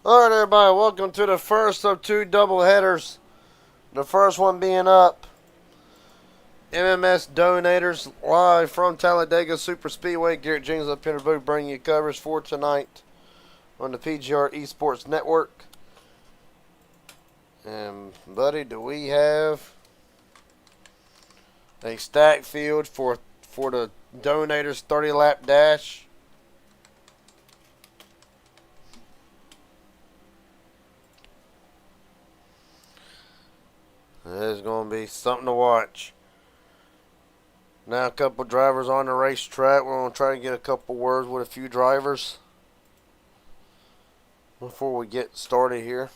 Alright, everybody, welcome to the first of two double headers. The first one being up MMS Donators live from Talladega Super Speedway. Garrett James up here in the booth bringing you coverage for tonight on the PGR Esports Network. And, buddy, do we have a stack field for the Donators 30-lap dash? It's going to be something to watch. Now a couple drivers on the racetrack. We're going to try to get a couple words with a few drivers before we get started here.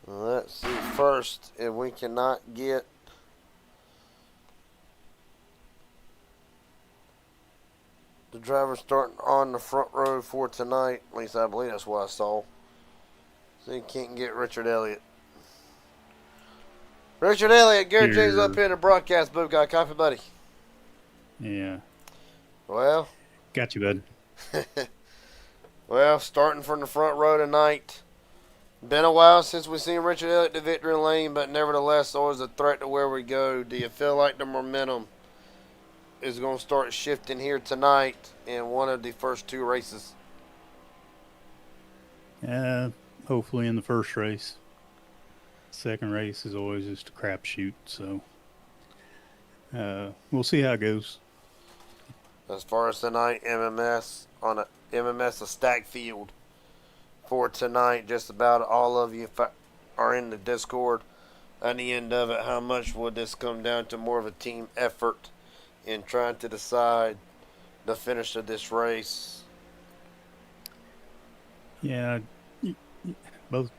Let's see first if we cannot get the driver starting on the front row for tonight. At least I believe that's what I saw. So you can't get Richard Elliott. Richard Elliott, Garrett James up here in the broadcast booth. Got a coffee, buddy? Yeah. Well. Got you, bud. Well, starting from the front row tonight. Been a while since we've seen Richard Elliott to victory lane, but nevertheless, always a threat to where we go. Do you feel like the momentum is going to start shifting here tonight in one of the first two races? Hopefully in the first race. Second race is always just a crapshoot, so we'll see how it goes. As far as tonight, MMS a stack field for tonight. Just about all of you are in the Discord. At the end of it, how much would this come down to more of a team effort in trying to decide the finish of this race? Yeah, both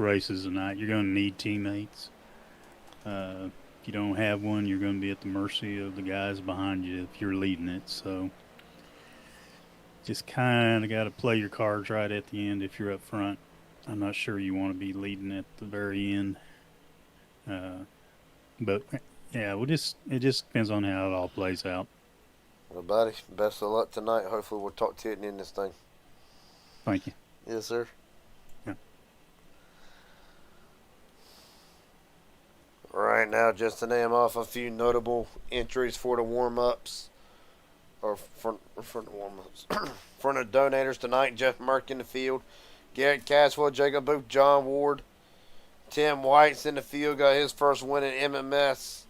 races tonight, you're going to need teammates. If you don't have one, you're going to be at the mercy of the guys behind you if you're leading it. So just kind of got to play your cards right at the end if you're up front. I'm not sure you want to be leading at the very end. But yeah, it just depends on how it all plays out. Well, buddy, best of luck tonight. Hopefully we'll talk to you at the end of this thing. Thank you. Yes, sir. Yeah. Right now, just to name off a few notable entries for the warm-ups. Or for the warm-ups. For the donators tonight, Jeff Merck in the field. Garrett Caswell, Jacob Booth, John Ward. Tim White's in the field. Got his first win in MMS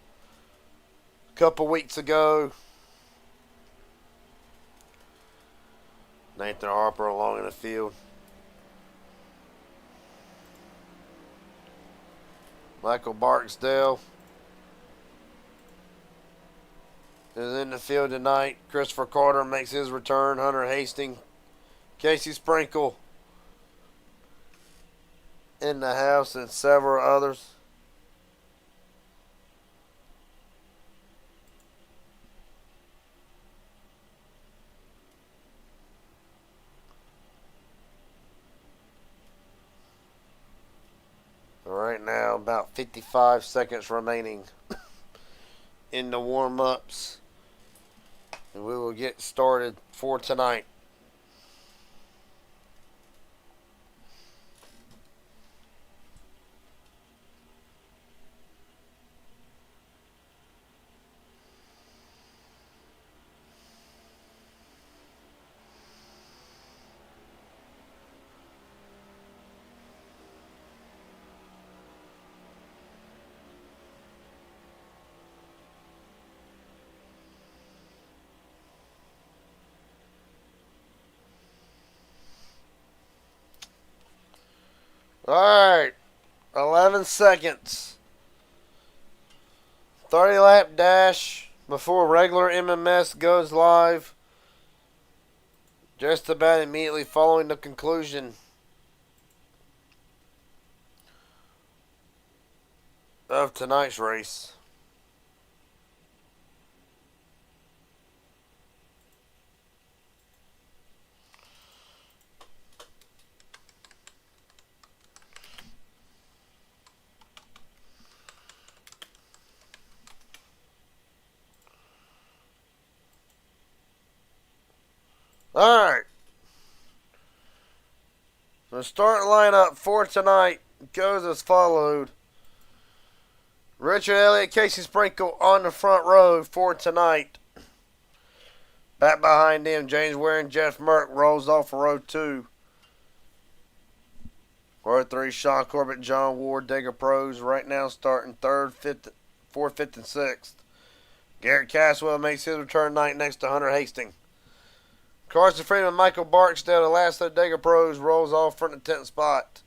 a couple weeks ago. Nathan Harper along in the field. Michael Barksdale is in the field tonight. Christopher Carter makes his return. Hunter Hastings. Casey Sprinkle in the house, and several others. Right now, about 55 seconds remaining in the warm-ups. And we will get started for tonight. Alright, 11 seconds. 30-lap dash before regular MMS goes live. Just about immediately following the conclusion of tonight's race. All right. The start lineup for tonight goes as followed. Richard Elliott, Casey Sprinkle on the front row for tonight. Back behind them, James Ware and Jeff Merck rolls off for row 2. Row 3, Sean Corbett, John Ward, Digger Pros right now starting 3rd, 5th, 4th, 5th, and 6th. Garrett Caswell makes his return tonight next to Hunter Hastings. Carson Freeman, Michael Barksdale, the last of the Digger Pros, rolls off from the 10th spot.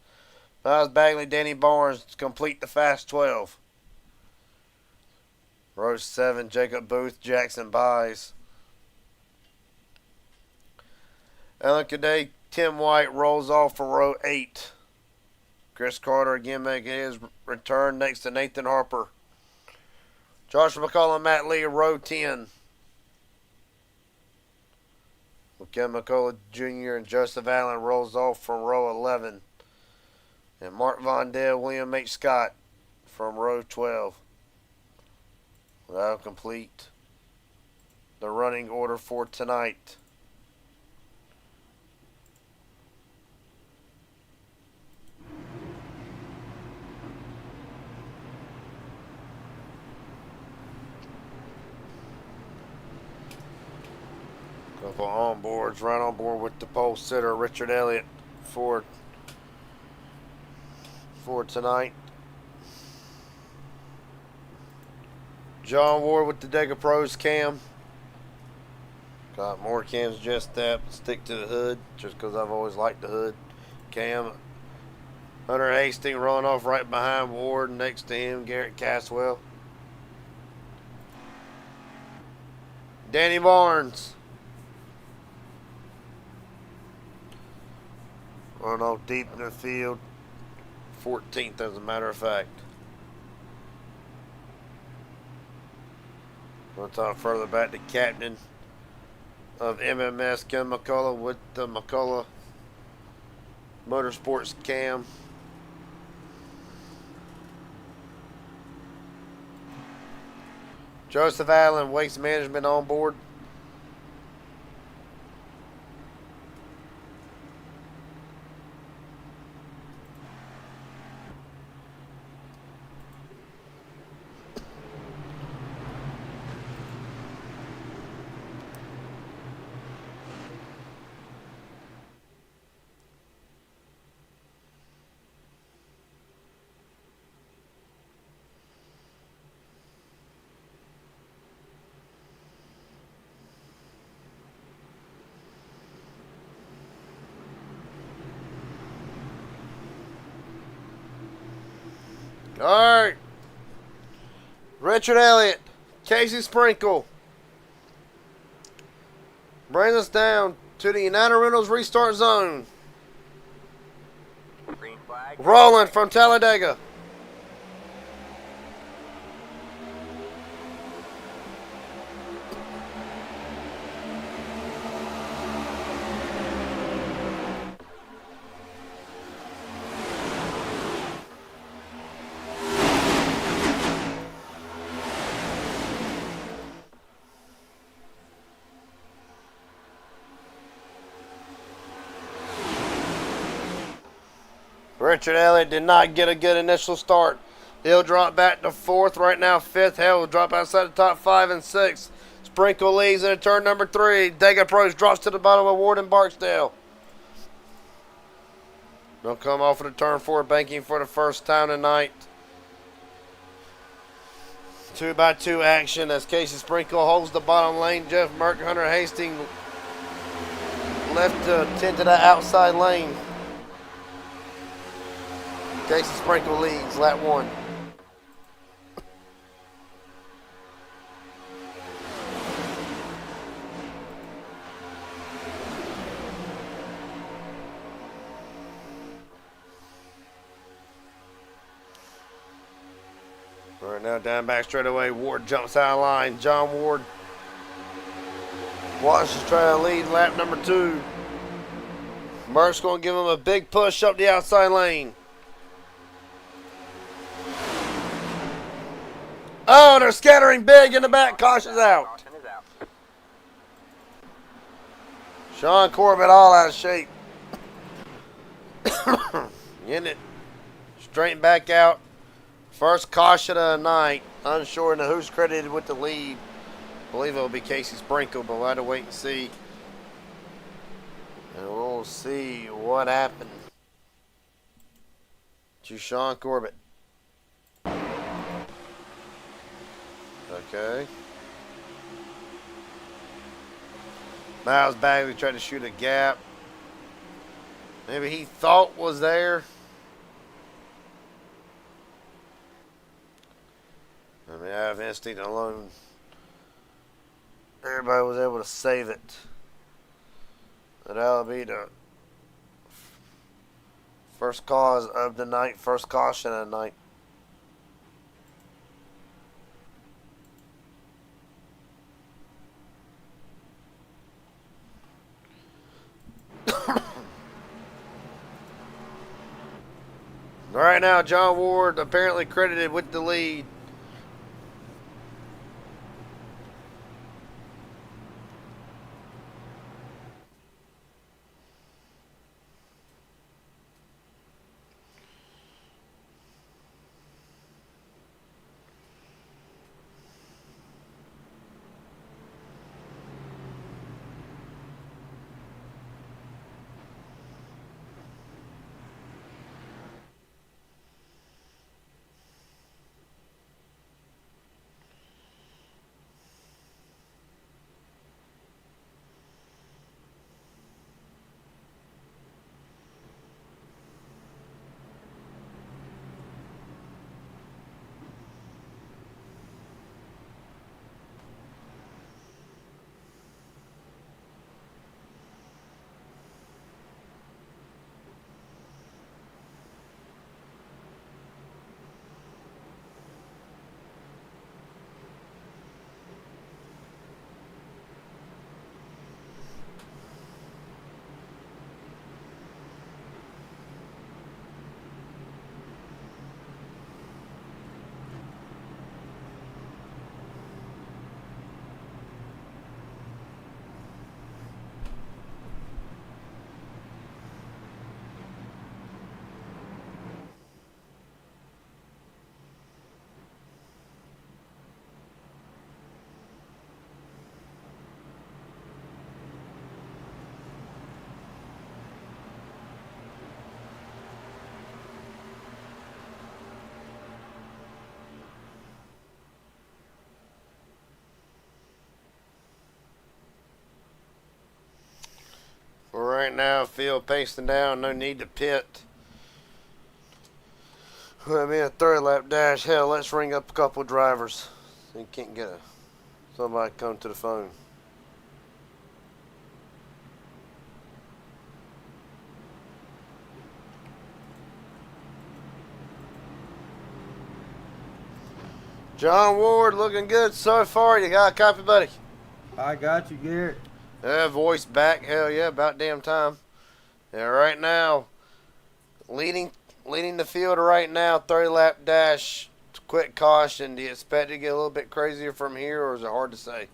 Miles Bagley, Danny Barnes to complete the fast 12. Row 7, Jacob Booth, Jackson Buys. Alan Cadet, Tim White rolls off for row 8. Chris Carter again making his return next to Nathan Harper. Joshua McCullough and Matt Lee, row 10. Ken McCullough Jr. and Joseph Allen rolls off from row 11. And Mark Vondale, William H. Scott from row 12. That'll complete the running order for tonight. Couple on boards, right on board with the pole sitter Richard Elliott for tonight. John Ward with the Digger Pros cam. Got more cams just that, but stick to the hood just because I've always liked the hood cam. Hunter Hastings rolling off right behind Ward, next to him Garrett Caswell. Danny Barnes running off deep in the field, 14th as a matter of fact. We'll talk further back to captain of MMS, Ken McCullough with the McCullough Motorsports cam. Joseph Allen, Waste Management on board. Alright. Richard Elliott, Casey Sprinkle brings us down to the United Rentals restart zone. Green flag. Rolling from Talladega. Richard Elliott did not get a good initial start. He'll drop back to 4th, right now 5th. Hell will drop outside the top 5 and 6. Sprinkle leads in turn number 3. Dega Pros drops to the bottom of Ward and Barksdale. They'll come off of the turn 4, banking for the first time tonight. 2x2 action as Casey Sprinkle holds the bottom lane. Jeff Merck, Hunter Hastings left to tend to that outside lane. Casey Sprinkle leads, lap 1. All right, now down back straight away. Ward jumps out of line. John Ward Washington's trying to lead lap number 2. Merck's going to give him a big push up the outside lane. Oh, they're scattering big in the back. Caution's out. Sean Corbett all out of shape. Getting it straightened back out. First caution of the night. Unsure of who's credited with the lead. I believe it'll be Casey Sprinkle, but we'll have to wait and see. And we'll see what happened to Sean Corbett. Okay. Miles Bagley tried to shoot a gap. Maybe he thought was there. I mean, out of instinct alone, everybody was able to save it. But that'll be the first cause of the night, first caution of the night. Right now, John Ward apparently credited with the lead. For right now, field pacing down, no need to pit. I mean, a third lap dash. Hell, let's ring up a couple drivers. You can't get somebody come to the phone. John Ward looking good so far. You got a copy, buddy? I got you, Garrett. Voice back. Hell yeah, about damn time. Yeah, right now, leading the field right now, 30 lap dash, quick caution. Do you expect to get a little bit crazier from here, or is it hard to say?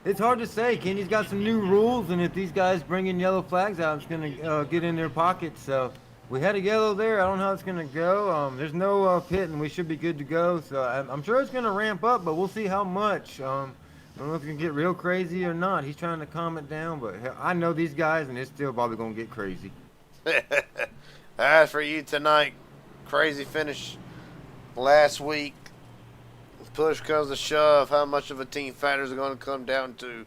It's hard to say. Kenny's got some new rules, and if these guys bring in yellow flags out, it's gonna get in their pockets. So we had a yellow there. I don't know how it's gonna go. There's no pit, and we should be good to go. So I'm sure it's gonna ramp up, but we'll see how much. I don't know if it's gonna get real crazy or not. He's trying to calm it down, but hell, I know these guys, and it's still probably gonna get crazy. As for you tonight, crazy finish last week. Push comes to shove. How much of a team factor is it going to come down to?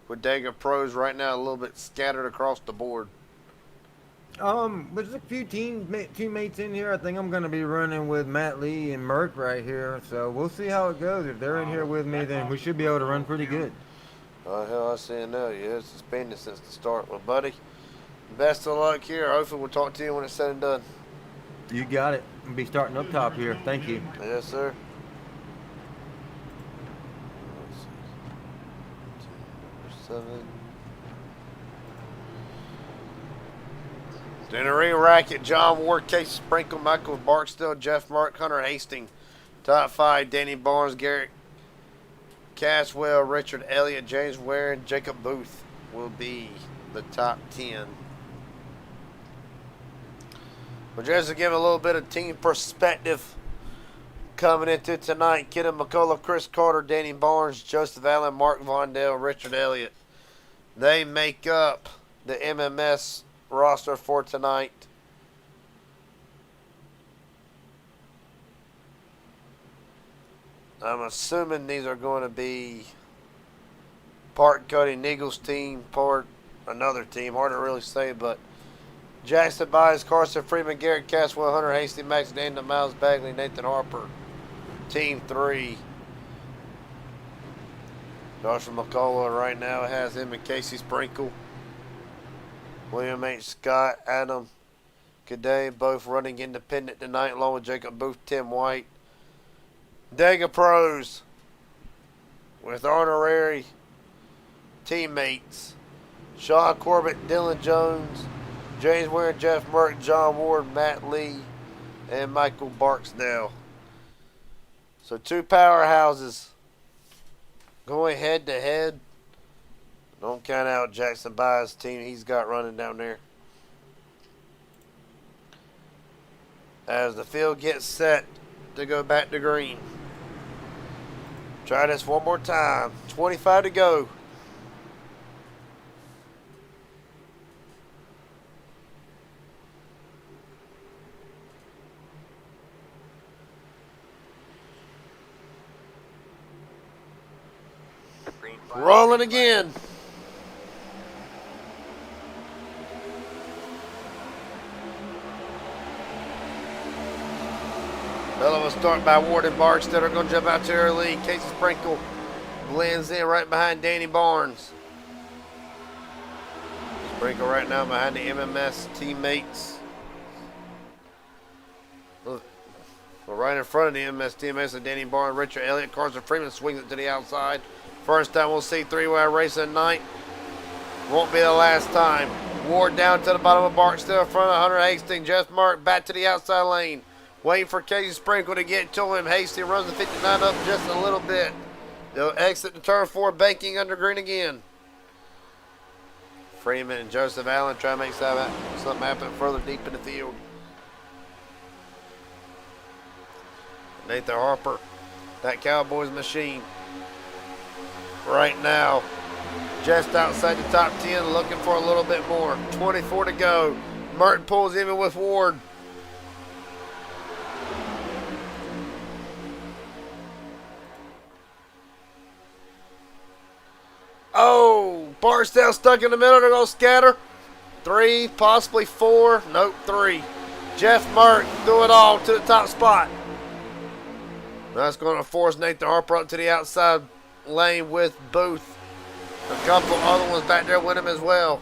With Talladega pros right now a little bit scattered across the board. There's a few teammates in here. I think I'm going to be running with Matt Lee and Merck right here. So we'll see how it goes. If they're in here with me, then we should be able to run pretty good. Oh, hell, I see it now. Yeah, it's suspended since the start. Well, buddy, best of luck here. Hopefully we'll talk to you when it's said and done. You got it. I'll be starting up top here. Thank you. Yes, sir. Seven. In the ring racket, John Ward, Casey Sprinkle, Michael Barksdale, Jeff Mark, Hunter Hastings. Top 5, Danny Barnes, Garrett Caswell, Richard Elliott, James Warren, Jacob Booth. will be the top 10. But just to give a little bit of team perspective coming into tonight, Kidden McCullough, Chris Carter, Danny Barnes, Joseph Allen, Mark Vondell, Richard Elliott. They make up the MMS roster for tonight. I'm assuming these are going to be part Cody Neagle's team, part another team. Hard to really say, but Jackson Byes, Carson Freeman, Garrett Caswell, Hunter Hasty, Max Daniel, Miles Bagley, Nathan Harper. Team 3. Joshua McCullough right now has him and Casey Sprinkle. William H. Scott, Adam Cadet, both running independent tonight, along with Jacob Booth, Tim White. Dega Pros with honorary teammates Sean Corbett, Dylan Jones, James Ware, Jeff Merck, John Ward, Matt Lee, and Michael Barksdale. So 2 powerhouses going head to head. Don't count out Jackson Byes' team he's got running down there. As the field gets set to go back to green. Try this one more time. 25 to go. Rolling again. Hell of a start by Ward and Barksdale. Are going to jump out to their lead. Casey Sprinkle blends in right behind Danny Barnes. Sprinkle right now behind the MMS teammates. Well, right in front of the MMS teammates are Danny Barnes, Richard Elliott. Carson Freeman swings it to the outside. First time we'll see 3-way racing tonight. Won't be the last time. Ward down to the bottom of Barksdale in front of Hunter Hastings. Jeff Mark back to the outside lane. Waiting for Casey Sprinkle to get to him. Hastings runs the 59 up just a little bit. They'll exit the turn 4, banking under green again. Freeman and Joseph Allen try to make something happen further deep in the field. Nathan Harper, that Cowboys machine. Right now, just outside the top 10, looking for a little bit more. 24 to go. Merton pulls even with Ward. Oh, Barksdale stuck in the middle. They're going to scatter. 3, possibly 4. Nope, 3. Jeff Merck threw it all to the top spot. That's going to force Nathan Harper up to the outside lane with Booth. A couple other ones back there with him as well.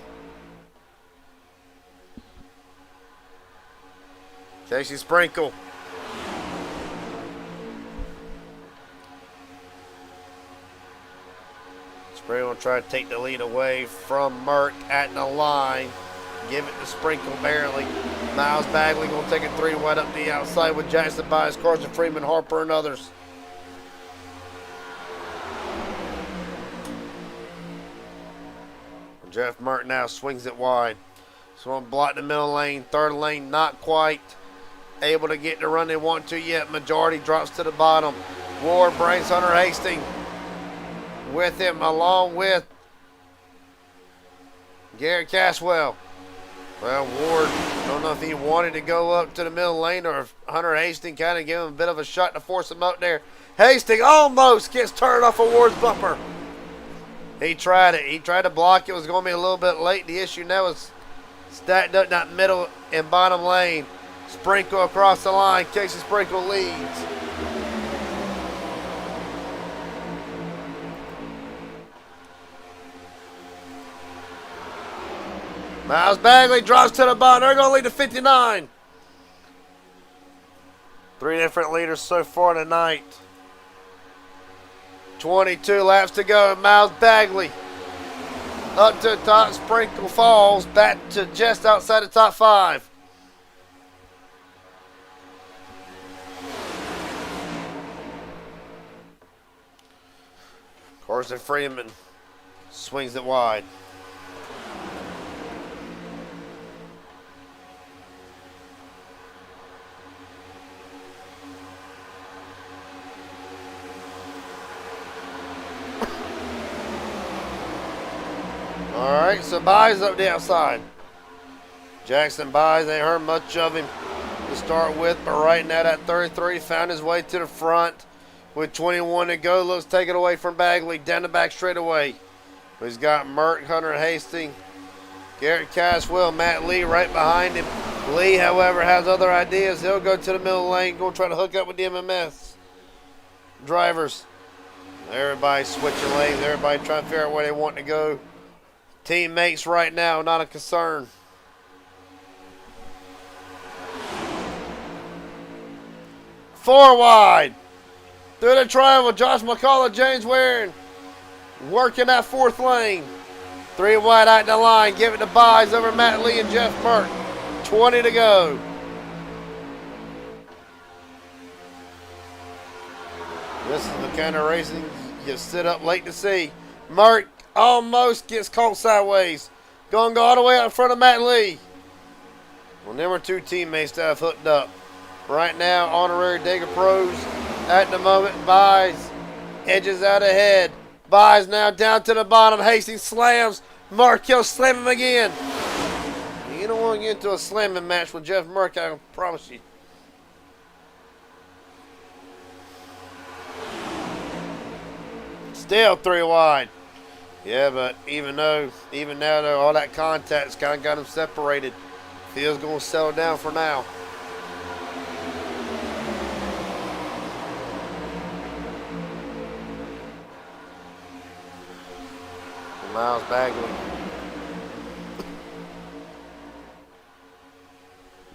Casey Sprinkle. Sprinkle will try to take the lead away from Merck at the line. Give it to Sprinkle barely. Miles Bagley going to take a 3-wide up the outside with Jackson Byes, Carson Freeman, Harper, and others. Jeff Merck now swings it wide. So on block the middle lane. Third lane not quite able to get the run they want to yet. Majority drops to the bottom. Ward brings Hunter Hastings with him along with Garrett Caswell. Well, Ward, don't know if he wanted to go up to the middle lane or if Hunter Hastings kind of gave him a bit of a shot to force him up there. Hastings almost gets turned off of Ward's bumper. He tried it. He tried to block it. It was going to be a little bit late. The issue now is stacked up that middle and bottom lane. Sprinkle across the line. Casey Sprinkle leads. Miles Bagley drops to the bottom. They're going to lead to 59. 3 different leaders so far tonight. 22 laps to go. Miles Bagley up to the top. Sprinkle falls back to just outside the top 5. Carson Freeman swings it wide. Alright, so Byes up the outside. Jackson Byes ain't heard much of him to start with, but right now that 33 found his way to the front. With 21 to go, looks take it away from Bagley. Down the back straight away. He's got Merck, Hunter Hastings, Garrett Caswell, Matt Lee right behind him. Lee, however, has other ideas. He'll go to the middle lane, go try to hook up with the MMS drivers. Everybody switching lanes. Everybody trying to figure out where they want to go. Teammates right now, not a concern. Four wide. Through the triangle, Josh McCullough, James Waring working that fourth lane. 3 wide out the line. Give it to Byes over Matt Lee and Jeff Burke. 20 to go. This is the kind of racing you sit up late to see. Merck almost gets caught sideways. Gonna go all the way out in front of Matt Lee. Well, there were 2 teammates that have hooked up. Right now, honorary Dega Pros at the moment. Byes edges out ahead. Byes now down to the bottom. Hastings slams. Markel slam him again. You don't want to get into a slamming match with Jeff Merck, I can promise you. Still 3 wide. Yeah, but even now though, all that contact's kind of got them separated. Field's going to settle down for now. Miles Bagley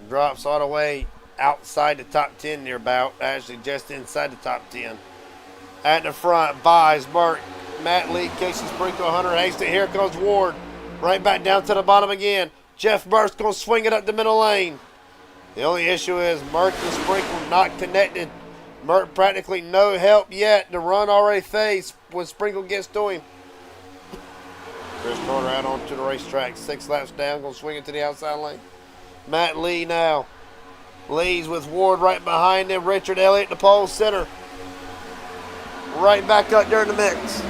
drops all the way outside the top 10 near about, actually just inside the top 10. At the front, Byes, Merck, Matt Lee, Casey Sprinkle, Hunter Hastings. Here comes Ward. Right back down to the bottom again. Jeff Burke's going to swing it up the middle lane. The only issue is Merck and Sprinkle not connected. Merck practically no help yet. The run already faced when Sprinkle gets to him. Chris Carter out onto the racetrack. 6 laps down. Going to swing it to the outside lane. Matt Lee now. Lee's with Ward right behind him. Richard Elliott, the pole center. Right back up there in the mix.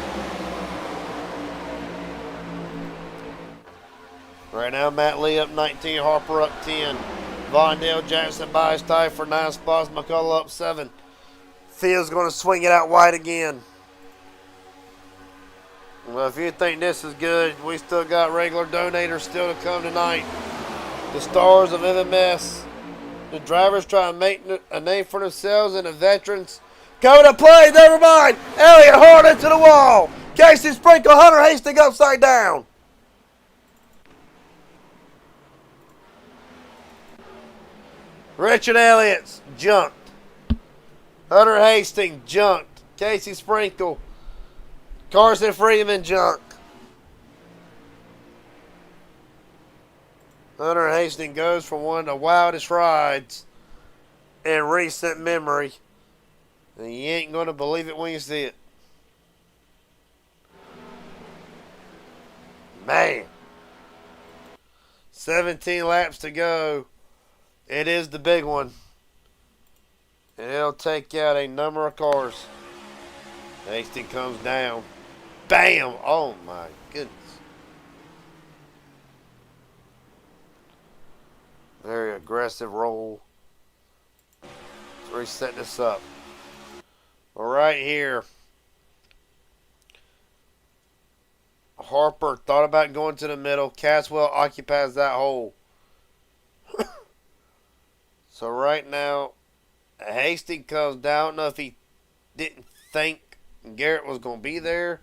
Right now, Matt Lee up 19. Harper up 10. Vondale Jackson Byes tied for 9 spots. McCullough up 7. Field's going to swing it out wide again. Well, if you think this is good, we still got regular donators still to come tonight. The stars of MMS. The drivers trying to make a name for themselves, and the veterans coming to play. Never mind. Elliott hard into the wall. Casey Sprinkle, Hunter Hastings upside down. Richard Elliott's junked. Hunter Hastings junked. Casey Sprinkle. Carson Freeman junk. Hunter Hastings goes for one of the wildest rides in recent memory. And you ain't going to believe it when you see it. Man. 17 laps to go. It is the big one. And it'll take out a number of cars. Hastings comes down. Bam! Oh my goodness. Very aggressive roll. Let's reset this up. Well, right here, Harper thought about going to the middle. Caswell occupies that hole. So right now, Hastings comes down. I don't know if he didn't think Garrett was going to be there.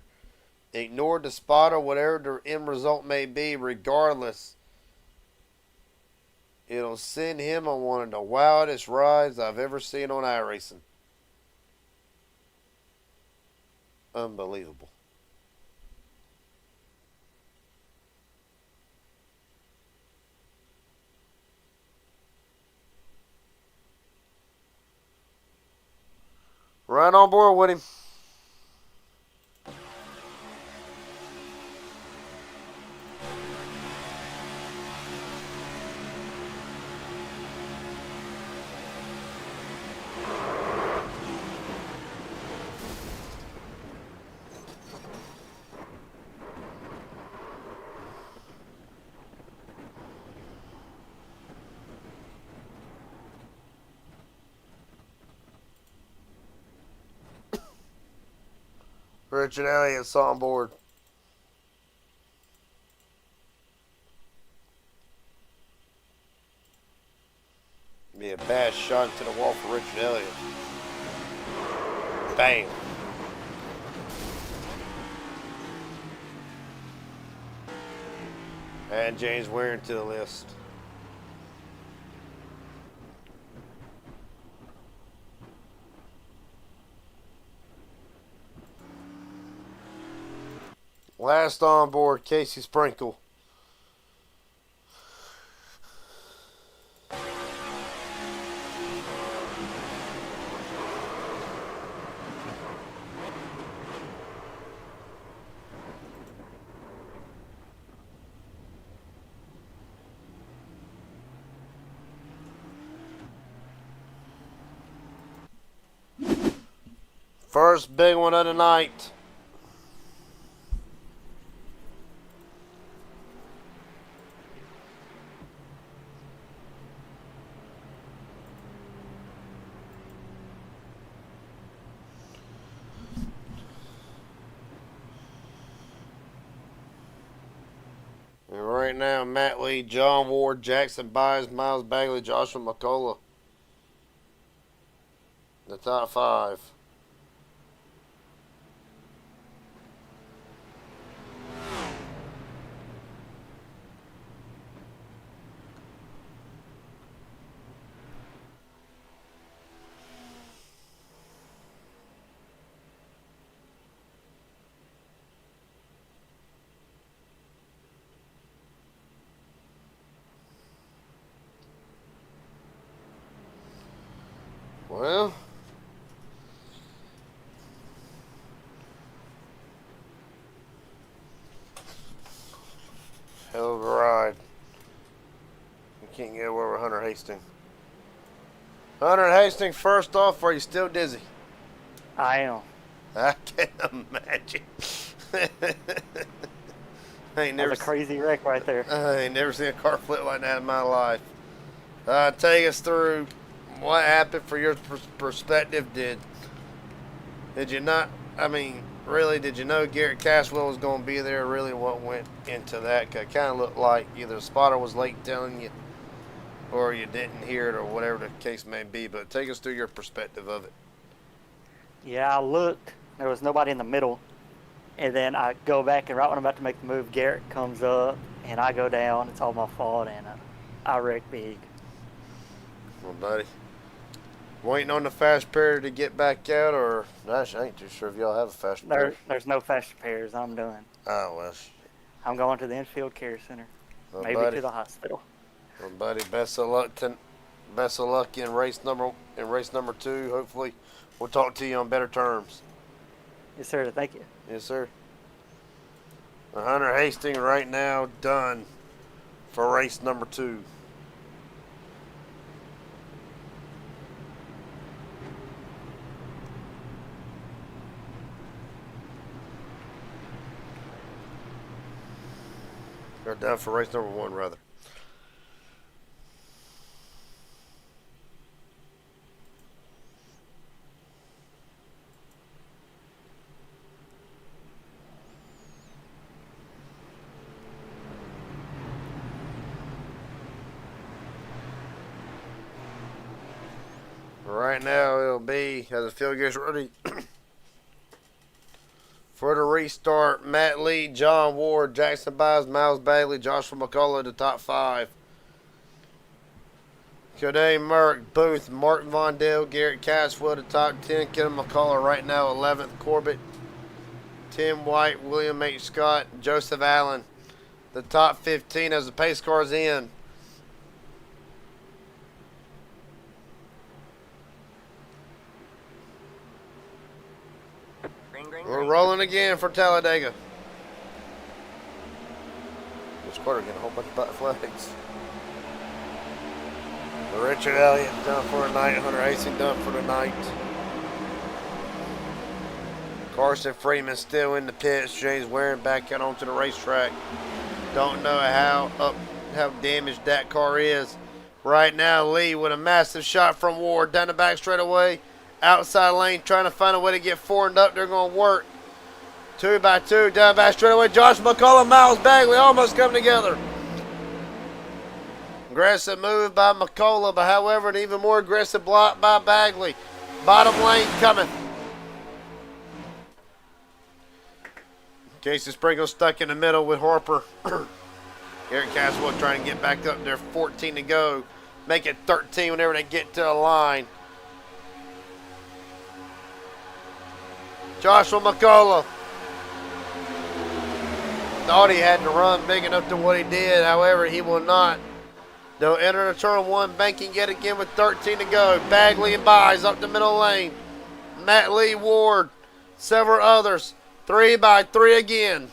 Ignored the spot or whatever the end result may be. Regardless, it'll send him on one of the wildest rides I've ever seen on iRacing. Unbelievable. Right on board with him. Richard Elliott's on board. Be a bad shot into the wall for Richard Elliott. Bang. Add James Waring to the list. Last on board, Casey Sprinkle. First big one of the night. And right now, Matt Lee, John Ward, Jackson Byes, Miles Bagley, Joshua McCullough. The top 5. Well, hell of a ride. You can't get away with Hunter Hastings. Hunter Hastings, first off, are you still dizzy? I am. I can't imagine. I ain't That never was a crazy wreck right there. I ain't never seen a car flip like that in my life. Take us through what happened for your perspective. Did you not, I mean, really, did you know Garrett Caswell was going to be there? Really, what went into that? 'Cause it kind of looked like either the spotter was late telling you or you didn't hear it or whatever the case may be. But take us through your perspective of it. Yeah, I looked. There was nobody in the middle. And then I go back, and right when I'm about to make the move, Garrett comes up, and I go down. It's all my fault, and I wrecked big. Well, buddy, waiting on the fast period to get back out, or gosh, I ain't too sure if y'all have a fast period. There's no fast repairs. I'm done. Oh well. I'm going to the infield care center, Well, maybe buddy, to the hospital. well, buddy, best of luck in race number 2. Hopefully, we'll talk to you on better terms. Yes, sir. Thank you. Yes, sir. Hunter Hastings right now done for race number 2. Or done for race number 1, rather. Right now it'll be, as the field gets ready for the restart, Matt Lee, John Ward, Jackson Byes, Miles Bagley, Joshua McCullough, the top 5. Kildare, Merck, Booth, Martin Vondale, Garrett Caswell, the top 10. Kevin McCullough right now 11th. Corbett, Tim White, William H. Scott, Joseph Allen, the top 15 as the pace car's in. We're rolling again for Talladega. This quarter getting a whole bunch of butt flags. Richard Elliott done for the night. Hunter Hastings done for the night. Carson Freeman still in the pits. James Waring back out onto the racetrack. Don't know how damaged that car is. Right now, Lee with a massive shot from Ward down the back straightaway. Outside lane trying to find a way to get forward up. They're going to work. 2 by 2 down back straightaway. Josh McCullough, Miles Bagley almost come together. Aggressive move by McCullough, but however, an even more aggressive block by Bagley. Bottom lane coming. Casey Sprinkle stuck in the middle with Harper. Garrett Caswell trying to get back up there. 14 to go. Make it 13 whenever they get to the line. Joshua McCullough. Thought he had to run big enough to what he did. However, he will not. They'll enter the turn one, banking yet again with 13 to go. Bagley and Buys up the middle lane. Matt Lee, Ward, several others. 3 by 3 again.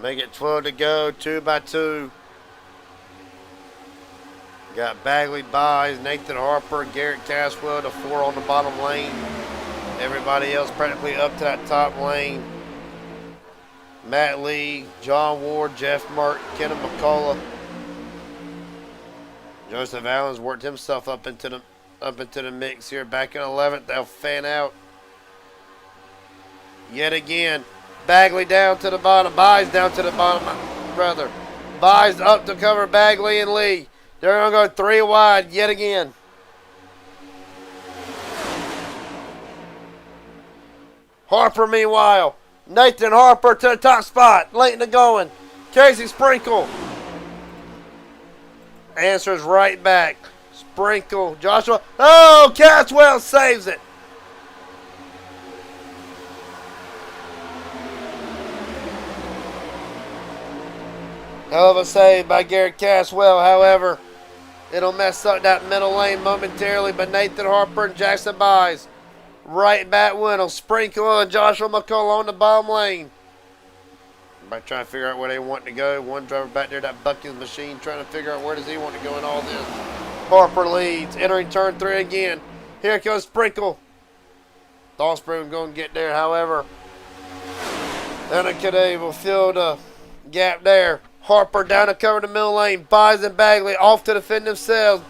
Make it 12 to go, 2 by 2. Got Bagley, Buys, Nathan Harper, Garrett Caswell to 4 on the bottom lane. Everybody else practically up to that top lane. Matt Lee, John Ward, Jeff Mark, Kenneth McCullough. Joseph Allen's worked himself up into the mix here. Back in 11th, they'll fan out. Yet again, Bagley down to the bottom, Buys down to the bottom, brother. Buys up to cover Bagley and Lee. They're going to go 3 wide yet again. Harper, meanwhile. Nathan Harper to the top spot. Late in the going. Casey Sprinkle. Answers right back. Sprinkle. Joshua. Oh, Caswell saves it. Hell of a save by Garrett Caswell. However, it'll mess up that middle lane momentarily, but Nathan Harper and Jackson Buys right back Wendell. Sprinkle and Joshua McCullough on the bottom lane. Everybody trying to figure out where they want to go. One driver back there, that Bucky's machine, trying to figure out where does he want to go in all this. Harper leads, entering turn 3 again. Here comes Sprinkle. Thought Sprinkle going to get there, however. Enakade will fill the gap there. Harper down to cover the middle lane. Buys and Bagley off to defend themselves.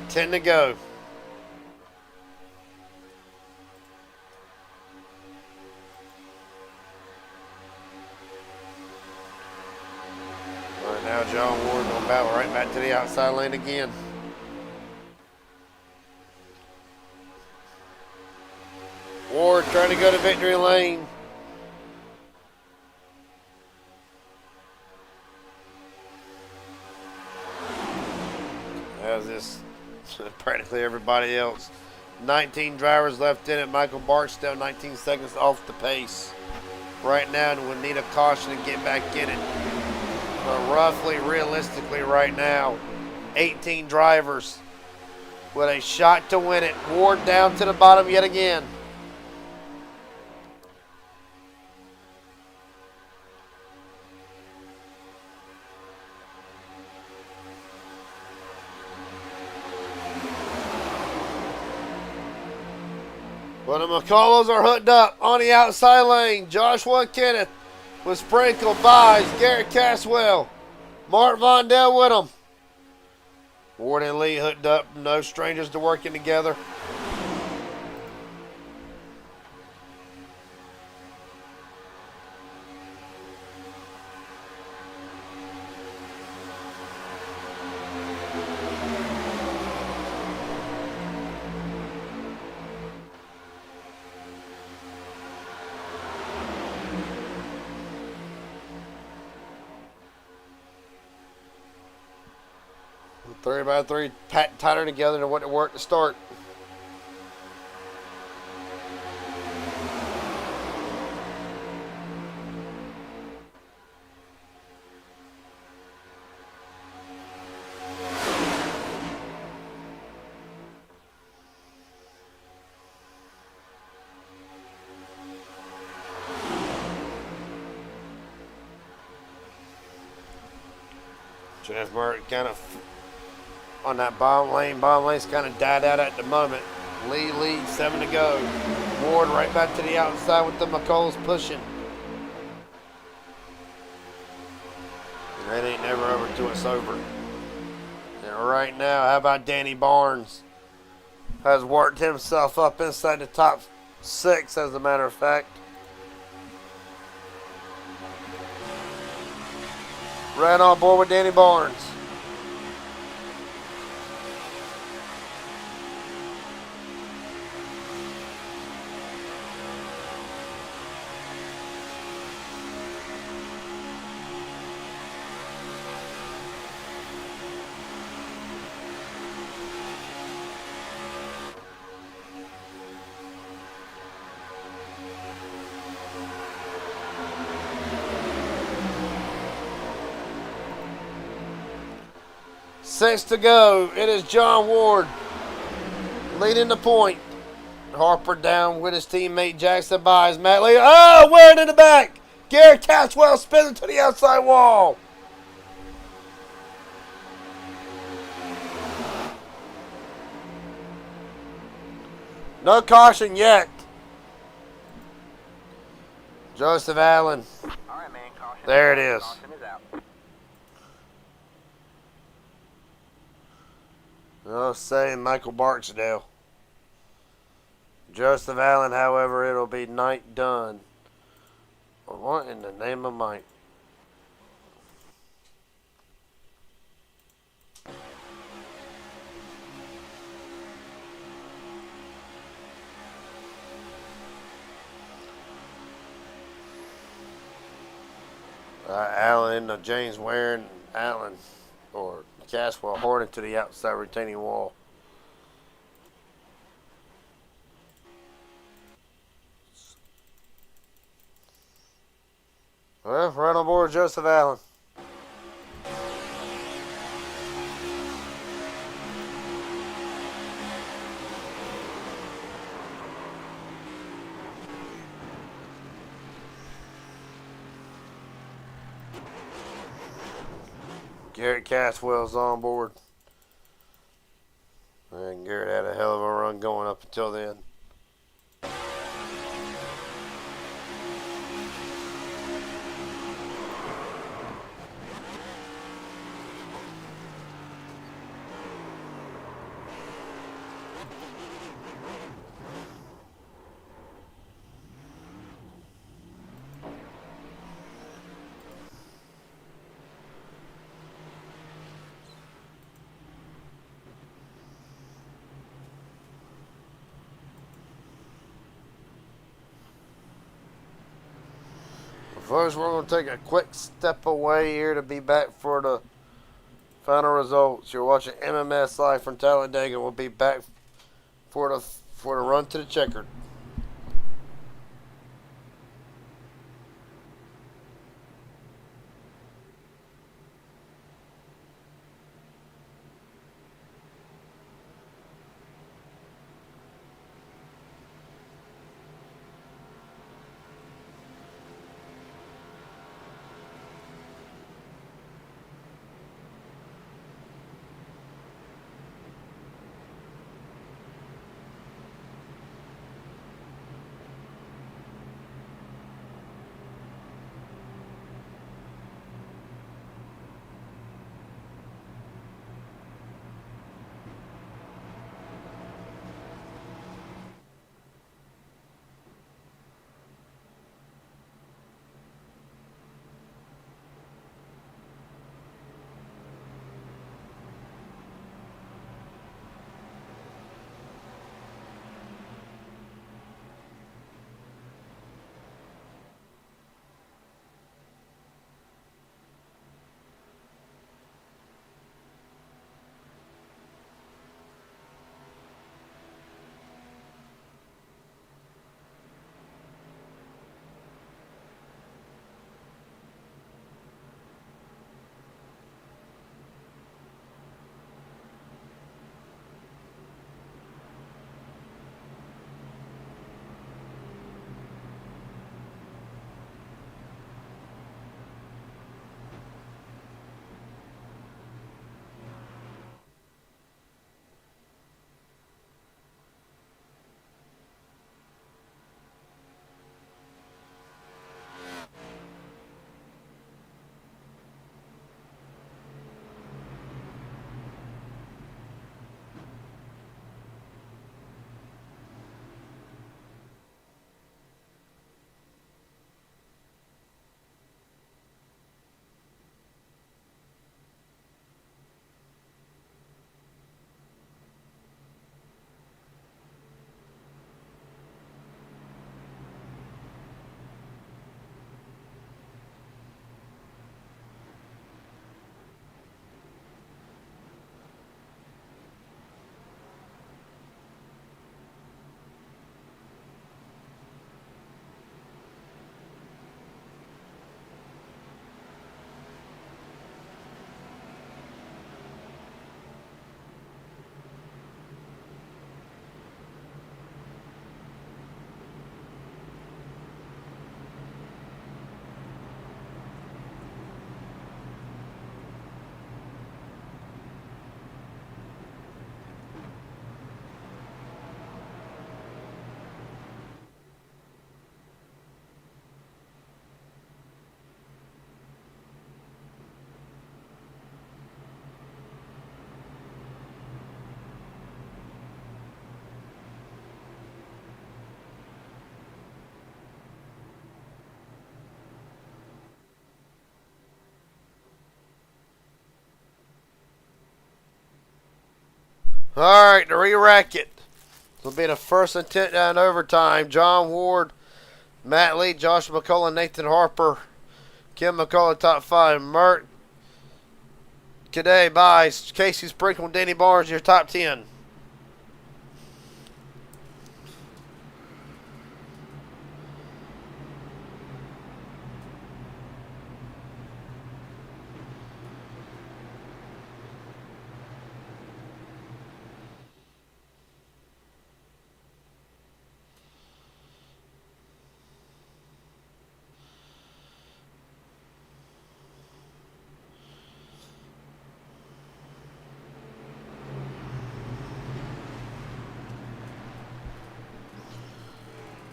Ten to go. Now John Ward going to battle right back to the outside lane again. Ward trying to go to victory lane. How's this? Practically everybody else. 19 drivers left in it. Michael Barksdale 19 seconds off the pace. Right now, and would need a caution to get back in it. But roughly, realistically right now, 18 drivers with a shot to win it. Ward down to the bottom yet again. But the McCulloughs are hooked up on the outside lane. Joshua and Kenneth with Sprinkle, Buys, Garrett Caswell, Mark Vondell with them. Ward and Lee hooked up, no strangers to working together. Three by three, packed tighter together than what it worked to start. Jeff Merck kind of on that bottom lane. Bottom lane's kind of died out at the moment. Lee leads, 7 to go. Ward right back to the outside with the McColls pushing. And that ain't never over till it's over. And right now, how about Danny Barnes? Has worked himself up inside the top 6, as a matter of fact. Right on board with Danny Barnes. Six to go. It is John Ward leading the point. Harper down with his teammate Jackson Byes. Matt Lee. Oh, wearing in the back. Garrett Caswell spinning to the outside wall. No caution yet. Joseph Allen. All right, man. Caution. There it is. Caution is out. Oh, saying Michael Barksdale. Joseph Allen, however, it'll be night done. What in the name of Mike? Allen, James Warren, Allen, or Caswell Horton to the outside retaining wall. Well, right on board Joseph Allen. Garrett Caswell's on board. And Garrett had a hell of a run going up until then. Folks, we're going to take a quick step away here to be back for the final results. You're watching MMS live from Talladega. We'll be back for the run to the checkered. All right, to re-rack it. This will be the first intent down overtime. John Ward, Matt Lee, Josh McCullough, Nathan Harper, Kim McCullough, top 5. Mert, Cadet, Buys, Casey Sprinkle, Danny Barnes, your top 10.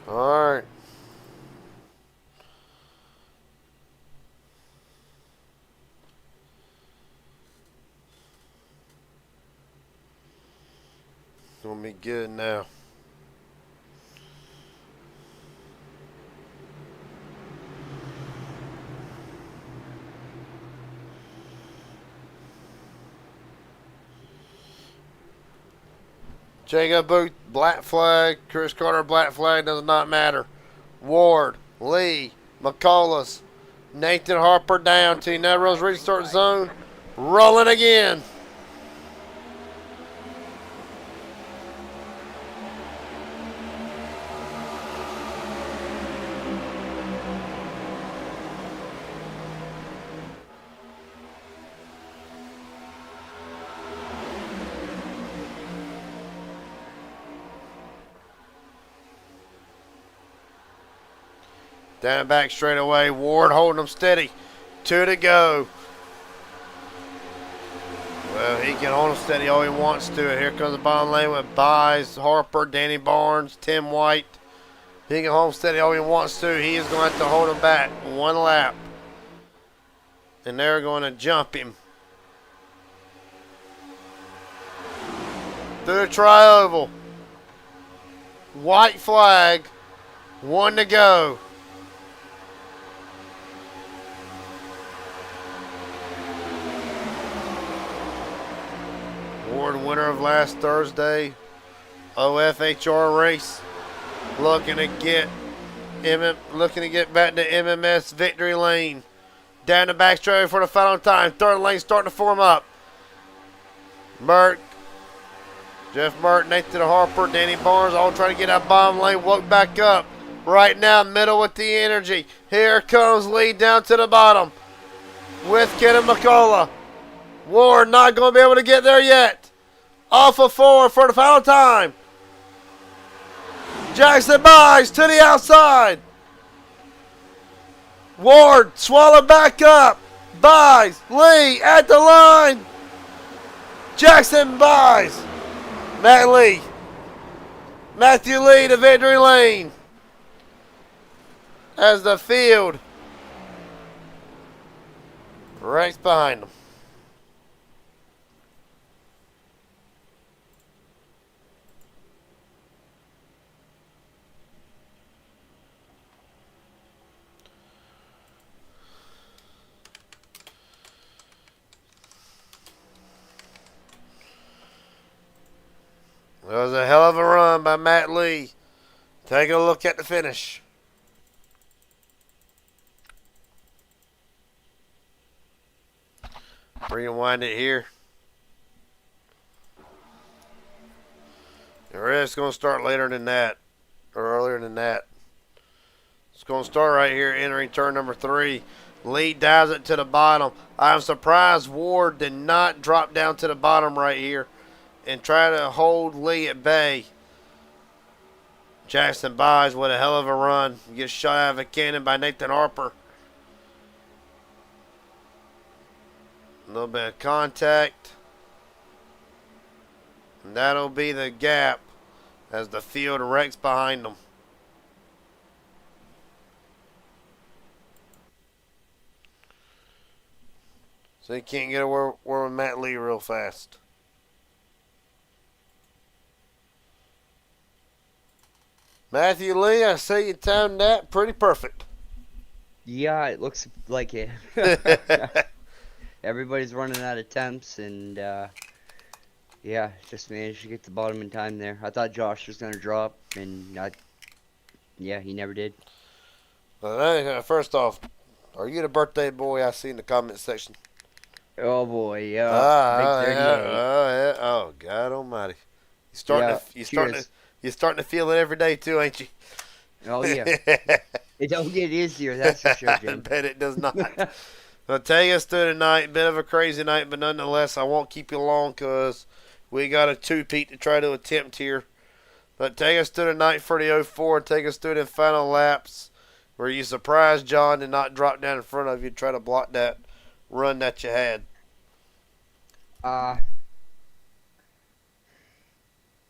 All right. It's going to be good now. Jacob Booth, black flag. Chris Carter, black flag. Does not matter. Ward, Lee, McCullough, Nathan Harper down. Team Neros restart zone. Rolling again. Down and back straight away. Ward holding them steady. 2 to go. Well, he can hold them steady all he wants to. Here comes the bottom lane with Buys, Harper, Danny Barnes, Tim White. He can hold them steady all he wants to. He is going to have to hold them back 1 lap. And they're going to jump him. Through the tri-oval. White flag. 1 to go. Ward, winner of last Thursday OFHR race, looking to get back to MMS victory lane. Down the back straight for the final time. Third lane starting to form up. Mert, Jeff Mert, Nathan Harper, Danny Barnes, all trying to get that bottom lane. Walk back up. Right now, middle with the energy. Here comes Lee down to the bottom with Kenneth McCullough. Ward not going to be able to get there yet. Off of 4 for the final time. Jackson Buys to the outside. Ward swallowed back up. Buys, Lee at the line. Jackson Buys. Matt Lee. Matthew Lee to victory lane. As the field right behind them. That was a hell of a run by Matt Lee. Take a look at the finish. Rewind it here. The rest is going to start later than that, or earlier than that. It's going to start right here, entering turn number 3. Lee dives it to the bottom. I'm surprised Ward did not drop down to the bottom right here and try to hold Lee at bay. Jackson Buys with a hell of a run. Gets shot out of a cannon by Nathan Harper. A little bit of contact. And that'll be the gap as the field wrecks behind them. So he can't get away with Matt Lee real fast. Matthew Lee, I say you timed that pretty perfect. Yeah, it looks like it. Everybody's running out of temps, and Yeah, just managed to get to the bottom in time there. I thought Josh was gonna drop, and yeah, he never did. First off, are you the birthday boy I see in the comment section? Oh boy, yeah, big Ah, yeah, 38. yeah. Oh, God Almighty! You starting Yeah, to you starting to cheers. you starting to feel it every day too, ain't you? Oh yeah, it don't get easier, that's for sure, I Jim. bet it does not. I'll tell you, tonight, bit of a crazy night, but nonetheless, I won't keep you long because we got a two-peat to try to attempt here. But take us through the night for the 04 and take us through the final laps where you surprised John and not drop down in front of you, try to block that run that you had. Uh,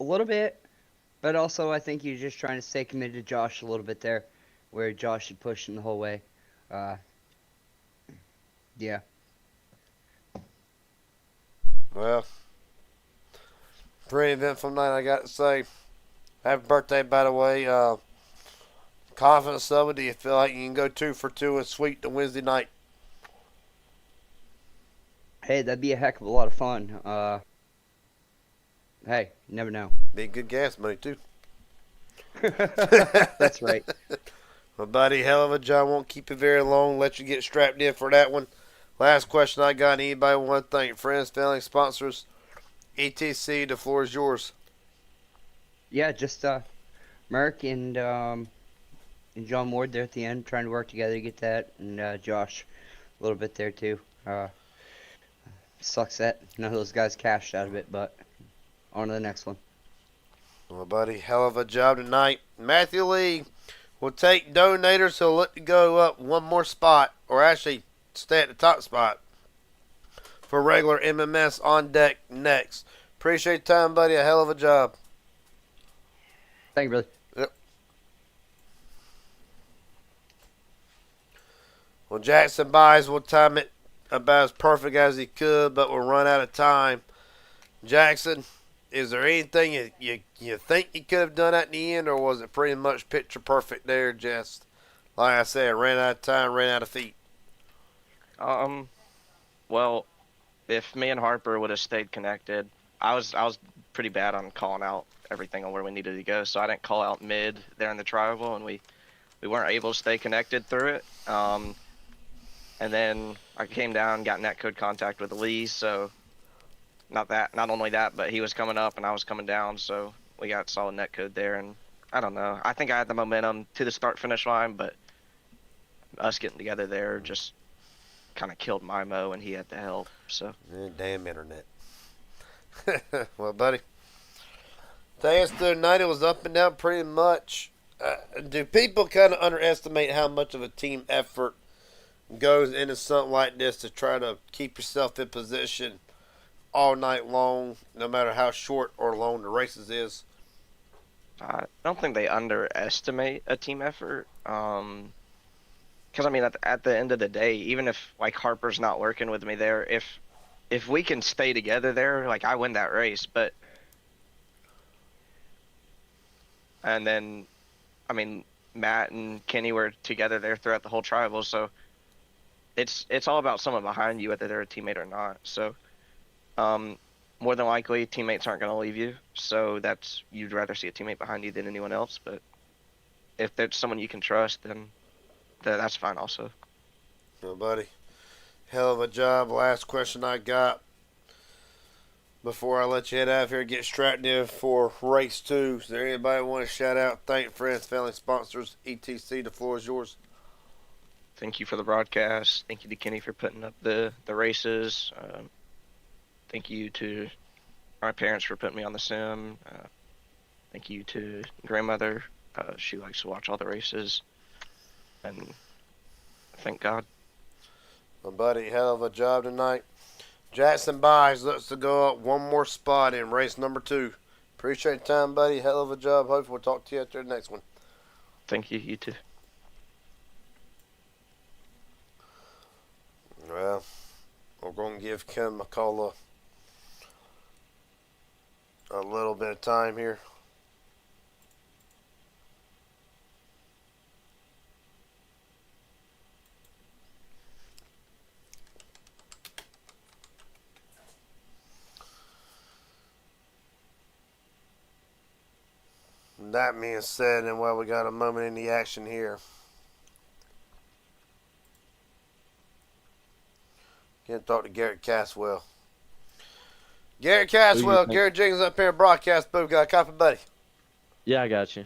a little bit, but also I think you're just trying to stay committed to Josh a little bit there, where Josh should push him the whole way. Uh, yeah. Well, pretty eventful night, I got to say. Happy birthday, by the way. Confidence level, do you feel like you can go 2 for 2 and sweep the Wednesday night? Hey, that'd be a heck of a lot of fun. Hey, you never know. Be good gas money, too. That's right. My buddy, hell of a job. Won't keep you very long. Let you get strapped in for that one. Last question I got. Anybody want to thank friends, family, sponsors, etc. The floor is yours. Yeah, just Merc and John Ward there at the end, trying to work together to get that, and Josh a little bit there too. Sucks that none of those guys cashed out of it, but on to the next one. My buddy, hell of a job tonight. Matthew Lee will take donators. He'll look to go up one more spot, or actually stay at the top spot for regular MMS on deck next. Appreciate the time, buddy. A hell of a job. Thank you, brother. Yep. Well, Jackson Byes will time it about as perfect as he could, but we'll run out of time. Jackson, is there anything you think you could have done at the end, or was it pretty much picture perfect there? Just like I said, ran out of time, ran out of feet. Well, if me and Harper would have stayed connected, I was pretty bad on calling out everything on where we needed to go, so I didn't call out mid there in the triangle, and we weren't able to stay connected through it. And then I came down, got netcode contact with Lee, so not only that, but he was coming up and I was coming down, so we got solid netcode there. And I don't know, I think I had the momentum to the start finish line, but us getting together there just kind of killed my mo, and he had the help. So Damn internet. Well, buddy, thanks to the night, it was up and down pretty much. Do people kind of underestimate how much of a team effort goes into something like this to try to keep yourself in position all night long, no matter how short or long the races is? I don't think they underestimate a team effort. Because I mean, at the end of the day, even if like Harper's not working with me there, if we can stay together there, like I win that race. But and then, I mean, Matt and Kenny were together there throughout the whole tribal, so it's all about someone behind you, whether they're a teammate or not. So, more than likely, teammates aren't going to leave you. So you'd rather see a teammate behind you than anyone else. But if there's someone you can trust, then that's fine also. Well, buddy, hell of a job. Last question I got before I let you head out of here, get strapped in for race 2. Is there anybody want to shout out, thank friends, family, sponsors, etc.? The floor is yours. Thank you for the broadcast. Thank you to Kenny for putting up the races. Thank you to my parents for putting me on the sim. Thank you to grandmother. She likes to watch all the races. And thank God. My buddy, hell of a job tonight. Jackson Byes looks to go up one more spot in race number 2. Appreciate the time, buddy. Hell of a job. Hopefully we'll talk to you after the next one. Thank you. You too. Well, we're going to give Ken McCullough a little bit of time here. That being said, and while we got a moment in the action here, can't talk to Garrett Caswell. Garrett Caswell, Garrett Jenkins up here in broadcast booth. Got a copy, buddy. Yeah, I got you.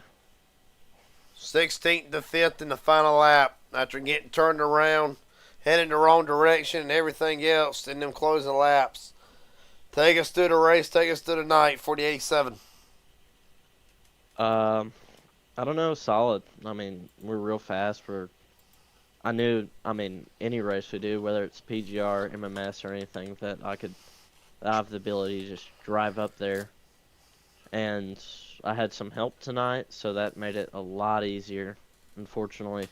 16th to 5th in the final lap after getting turned around, heading the wrong direction, and everything else in them closing laps. Take us through the race. Take us through the night for the 87. I don't know, solid. I mean, we're real fast. I mean, any race we do, whether it's PGR, MMS, or anything, that I have the ability to just drive up there. And I had some help tonight, so that made it a lot easier. Unfortunately,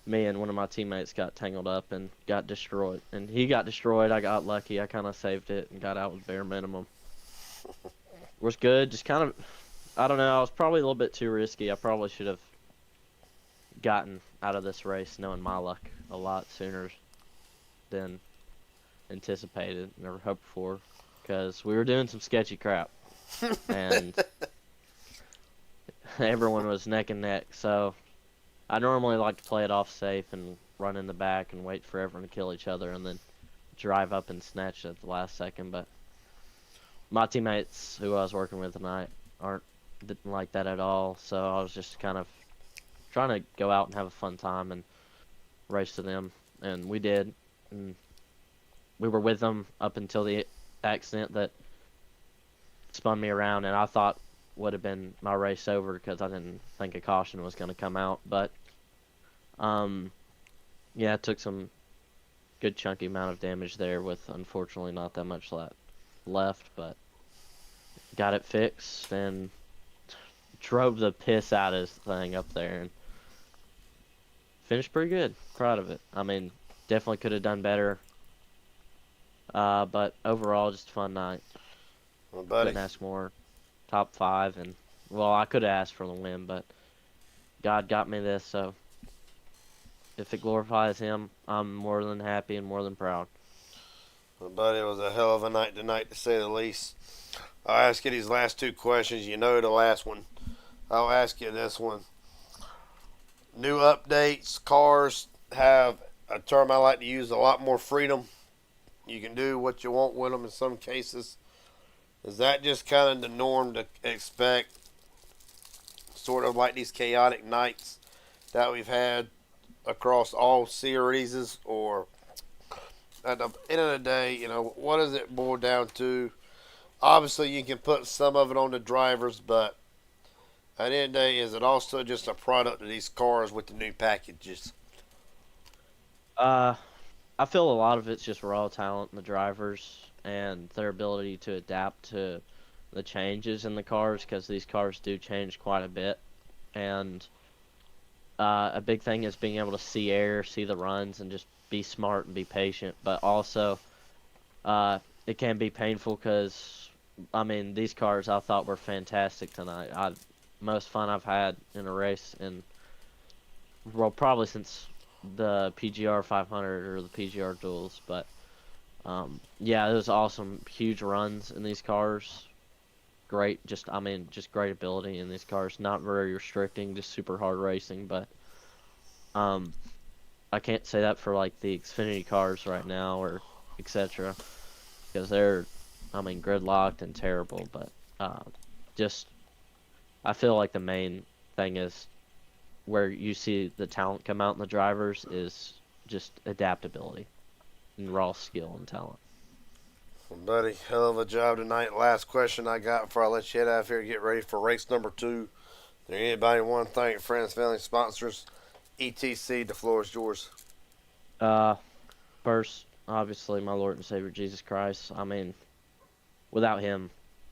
me and one of my teammates got tangled up and got destroyed. And he got destroyed. I got lucky. I kind of saved it and got out with bare minimum. Was good. Just kind of, I don't know. I was probably a little bit too risky. I probably should have gotten out of this race knowing my luck a lot sooner than anticipated, never hoped for, because we were doing some sketchy crap. And everyone was neck and neck, so I normally like to play it off safe and run in the back and wait for everyone to kill each other and then drive up and snatch it at the last second. But my teammates who I was working with tonight didn't like that at all, so I was just kind of trying to go out and have a fun time and race to them, and we did. And we were with them up until the accident that spun me around, and I thought would have been my race over because I didn't think a caution was going to come out. But yeah, it took some good chunky amount of damage there with unfortunately not that much left, but got it fixed and drove the piss out of this thing up there and finished pretty good. Proud of it. I mean, definitely could have done better, but overall just a fun night. Well, buddy. Couldn't ask more. Top 5, and well, I could have asked for the win, but God got me this, so if it glorifies him, I'm more than happy and more than proud. Well, buddy, it was a hell of a night tonight, to say the least. I'll ask you these last 2 questions. You know the last one. I'll ask you this one. New updates, cars have a term I like to use, a lot more freedom. You can do what you want with them in some cases. Is that just kind of the norm to expect, sort of like these chaotic nights that we've had across all series? Or at the end of the day, you know, what does it boil down to? Obviously, you can put some of it on the drivers, but at the end of the day, is it also just a product of these cars with the new packages? I feel a lot of it's just raw talent in the drivers and their ability to adapt to the changes in the cars, because these cars do change quite a bit. And a big thing is being able to see air, see the runs, and just be smart and be patient. But also, it can be painful because, I mean, these cars I thought were fantastic tonight. Most fun I've had in a race, and well, probably since the PGR 500 or the PGR duels. But yeah, it was awesome. Huge runs in these cars. Great, just great ability in these cars. Not very restricting, just super hard racing. But I can't say that for like the Xfinity cars right now or etc. because they're, gridlocked and terrible. But just I feel like the main thing is where you see the talent come out in the drivers is just adaptability and raw skill and talent. Well, buddy, hell of a job tonight. Last question I got before I let you head out of here, get ready for race number 2. There anybody want to thank friends, family, sponsors, etc.? The floor is yours. First, obviously, my Lord and Savior Jesus Christ. Without him,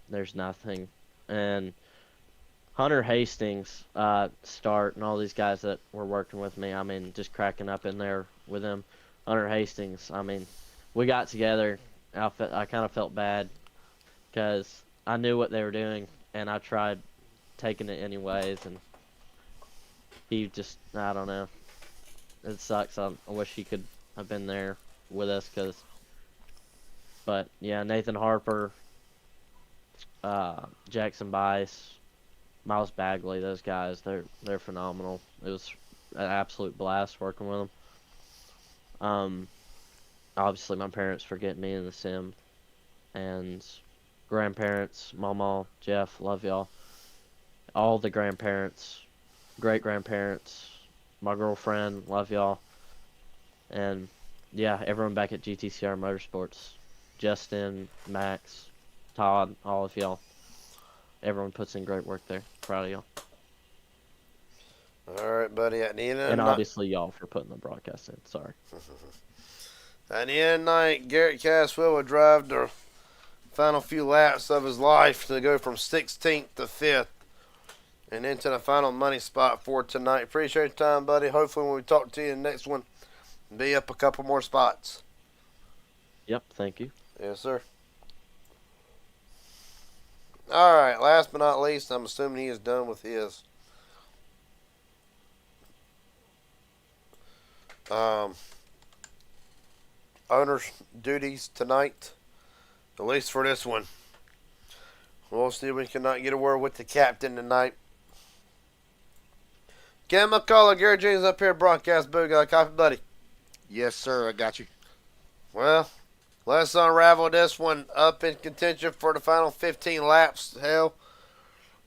there's nothing. And Hunter Hastings, Start, and all these guys that were working with me, just cracking up in there with him. Hunter Hastings, we got together. I kind of felt bad because I knew what they were doing, and I tried taking it anyways, and he just, I don't know. It sucks. I wish he could have been there with us, but yeah, Nathan Harper, Jackson Bice, Miles Bagley, those guys, they're phenomenal. It was an absolute blast working with them. Obviously my parents for getting me in the sim, and grandparents, Mama, Jeff, love y'all. All the grandparents, great grandparents, my girlfriend, love y'all. And yeah, everyone back at GTCR Motorsports, Justin, Max, Todd, all of y'all. Everyone puts in great work there. Proud of y'all. All right, buddy. At the end of the And night, obviously y'all for putting the broadcast in. Sorry. at the end of the night, Garrett Caswell will drive the final few laps of his life to go from 16th to 5th and into the final money spot for tonight. Appreciate your time, buddy. Hopefully when we talk to you in the next one, be up a couple more spots. Yep, thank you. Yes, sir. All right, last but not least, I'm assuming he is done with his. Owner's duties tonight, at least for this one. We'll see if we cannot get a word with the captain tonight. Ken McCullough, Gary James up here, broadcast booth. Got a copy, buddy? Yes, sir. I got you. Well, let's unravel this one. Up in contention for the final 15 laps. Hell,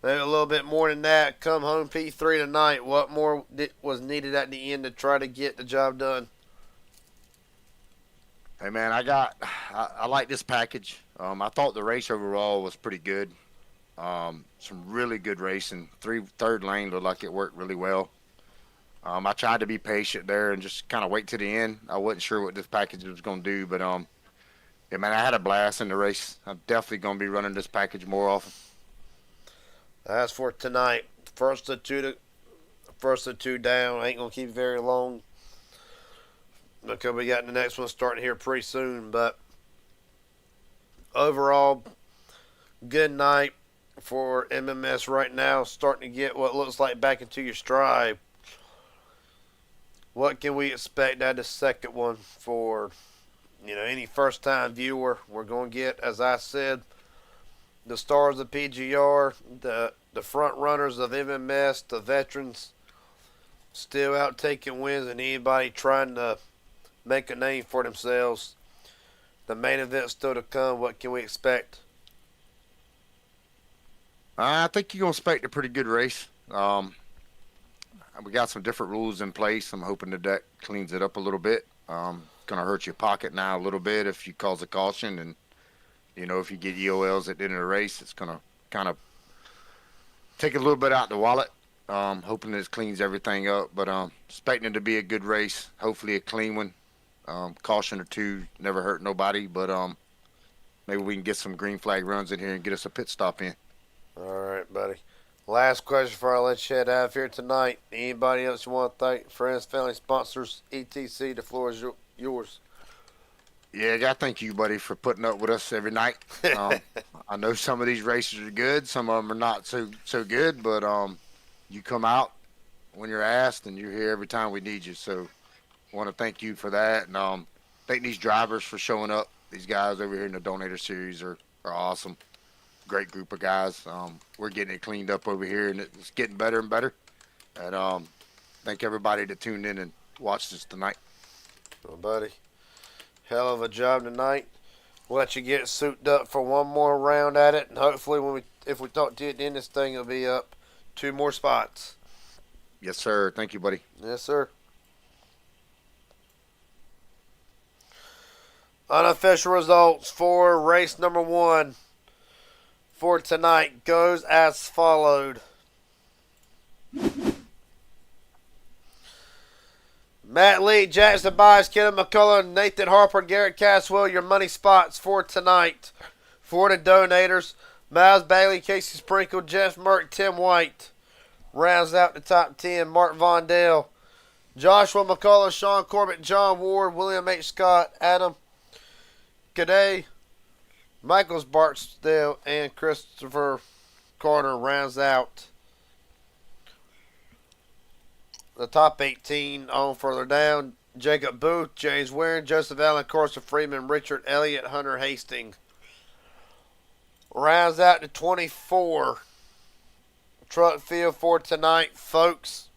maybe a little bit more than that. Come home P3 tonight. What more was needed at the end to try to get the job done? Hey, man, I like this package. I thought the race overall was pretty good. Some really good racing. Third lane looked like it worked really well. I tried to be patient there and just kind of wait to the end. I wasn't sure what this package was going to do, but yeah, man, I had a blast in the race. I'm definitely going to be running this package more often. As for tonight, first of two down. Ain't gonna keep it very long because we got the next one starting here pretty soon. But overall, good night for MMS right now. Starting to get what looks like back into your stride. What can we expect out of the second one for, any first-time viewer? We're going to get, as I said, the stars of PGR, the front runners of MMS, the veterans still out taking wins, and anybody trying to make a name for themselves. The main event still to come. What can we expect? I think you're going to expect a pretty good race. We got some different rules in place. I'm hoping the deck cleans it up a little bit. Going to hurt your pocket now a little bit if you cause a caution. And, if you get EOLs at the end of the race, it's going to kind of take a little bit out the wallet. Hoping this cleans everything up. But expecting it to be a good race. Hopefully a clean one. Caution or two never hurt nobody. But maybe we can get some green flag runs in here and get us a pit stop in. All right, buddy. Last question before I let you head out of here tonight. Anybody else you want to thank? Friends, family, sponsors, etc. The floor is yours. Yeah, I got to thank you, buddy, for putting up with us every night. I know some of these races are good. Some of them are not so good. But you come out when you're asked, and you're here every time we need you. So I want to thank you for that. And thank these drivers for showing up. These guys over here in the Donator Series are awesome. Great group of guys. We're getting it cleaned up over here, and it's getting better and better. And thank everybody that tuned in and watched us tonight. Well, buddy, hell of a job tonight. We'll let you get souped up for one more round at it, and hopefully if we talk to you at the end of this thing, it'll be up 2 more spots. Yes, sir. Thank you, buddy. Yes, sir. Unofficial results for race number 1 for tonight goes as followed. Matt Lee, Jackson Byes, Kenneth McCullough, Nathan Harper, Garrett Caswell, your money spots for tonight. For the donators, Miles Bailey, Casey Sprinkle, Jeff Merck, Tim White. Rounds out the top 10, Mark Vondale, Joshua McCullough, Sean Corbett, John Ward, William H. Scott, Adam Cadet, Michaels Barksdale, and Christopher Carter rounds out the top 18. On further down, Jacob Booth, James Warren, Joseph Allen, Carson Freeman, Richard Elliott, Hunter Hastings. Rounds out to 24 truck field for tonight, folks.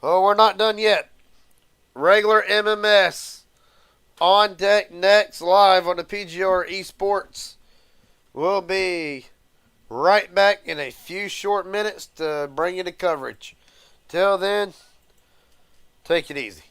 Oh, we're not done yet. Regular MMS on deck next, live on the PGR Esports. We'll be right back in a few short minutes to bring you the coverage. Till then, take it easy.